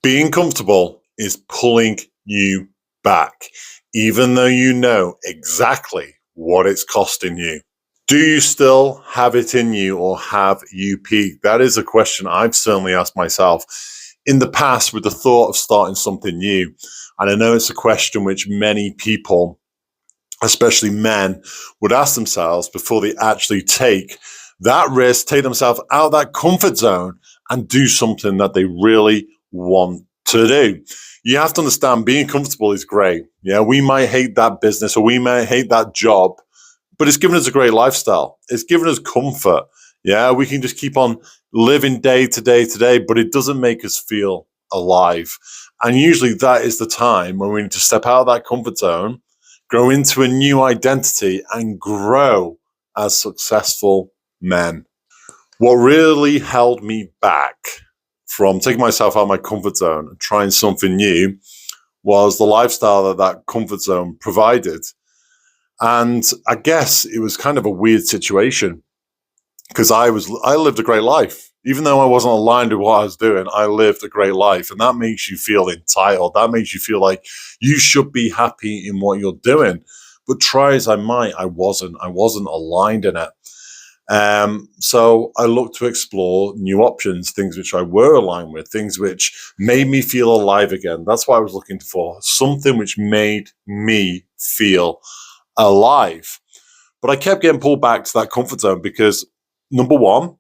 Being comfortable is pulling you back, even though you know exactly what it's costing you. Do you still have it in you, or have you peaked? That is a question I've certainly asked myself in the past with the thought of starting something new. And I know it's a question which many people, especially men, would ask themselves before they actually take that risk, take themselves out of that comfort zone and do something that they really want to do. You have to understand, being comfortable is great. Yeah, we might hate that business or we might hate that job, but it's given us a great lifestyle. It's given us comfort. Yeah, we can just keep on living day to day to day, but it doesn't make us feel alive. And usually that is the time when we need to step out of that comfort zone, grow into a new identity, and grow as successful men. What really held me back from taking myself out of my comfort zone and trying something new was the lifestyle that that comfort zone provided. And I guess it was kind of a weird situation because I lived a great life. Even though I wasn't aligned with what I was doing, I lived a great life. And that makes you feel entitled. That makes you feel like you should be happy in what you're doing. But try as I might, I wasn't aligned in it. So I looked to explore new options, things which I were aligned with, things which made me feel alive again. That's what I was looking for, something which made me feel alive. But I kept getting pulled back to that comfort zone because, number one,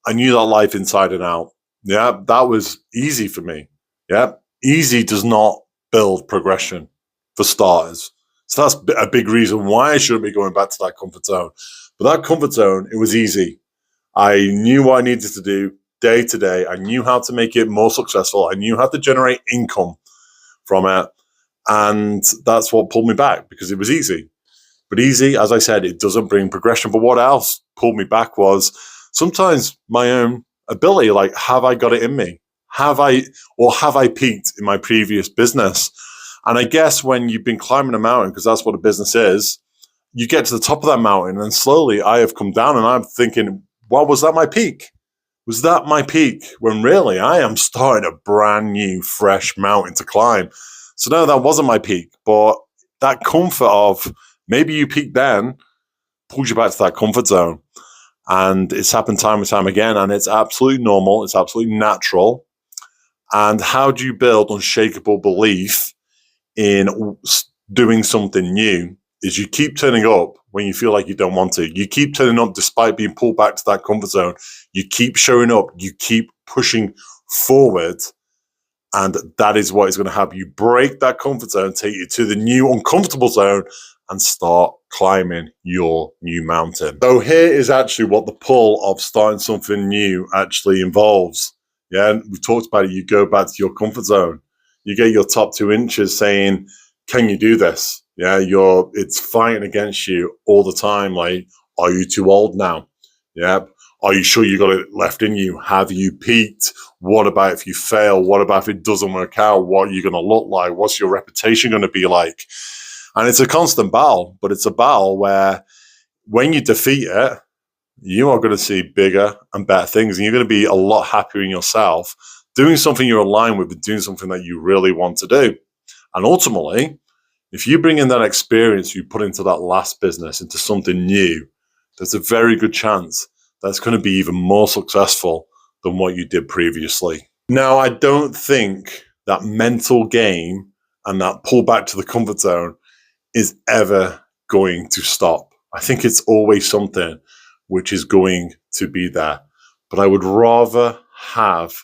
I knew that life inside and out. Yeah, that was easy for me. Yeah, easy does not build progression, for starters. So that's a big reason why I shouldn't be going back to that comfort zone. But that comfort zone, it was easy. I knew what I needed to do day to day. I knew how to make it more successful. I knew how to generate income from it. And that's what pulled me back, because it was easy. But easy, as I said, it doesn't bring progression. But what else pulled me back was sometimes my own ability. Like, have I got it in me? Have I peaked in my previous business? And I guess when you've been climbing a mountain, because that's what a business is, you get to the top of that mountain and slowly I have come down and I'm thinking, well, was that my peak? Was that my peak? When really I am starting a brand new, fresh mountain to climb. So no, that wasn't my peak, but that comfort of maybe you peaked then pulls you back to that comfort zone. And it's happened time and time again, and it's absolutely normal. It's absolutely natural. And how do you build unshakable belief in doing something new? Is you keep turning up when you feel like you don't want to. You keep turning up despite being pulled back to that comfort zone. You keep showing up. You keep pushing forward. And that is what is going to help you break that comfort zone, take you to the new uncomfortable zone, and start climbing your new mountain. So here is actually what the pull of starting something new actually involves. Yeah, we talked about it. You go back to your comfort zone. You get your top 2 inches saying, can you do this? Yeah, it's fighting against you all the time. Like, are you too old now? Yeah. Are you sure you got it left in you? Have you peaked? What about if you fail? What about if it doesn't work out? What are you going to look like? What's your reputation going to be like? And it's a constant battle, but it's a battle where when you defeat it, you are going to see bigger and better things, and you're going to be a lot happier in yourself, doing something you're aligned with and doing something that you really want to do. And ultimately, if you bring in that experience you put into that last business into something new, there's a very good chance that's going to be even more successful than what you did previously. Now, I don't think that mental game and that pull back to the comfort zone is ever going to stop. I think it's always something which is going to be there. But I would rather have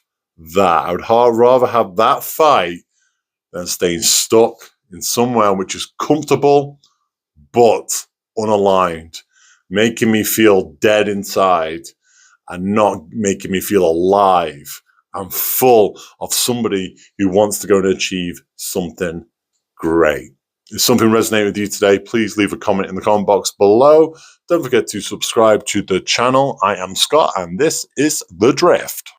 that. I would rather have that fight than staying stuck in somewhere which is comfortable but unaligned, making me feel dead inside and not making me feel alive and full of somebody who wants to go and achieve something great. If something resonated with you today, please leave a comment in the comment box below. Don't forget to subscribe to the channel. I am Scott, and this is The Drift.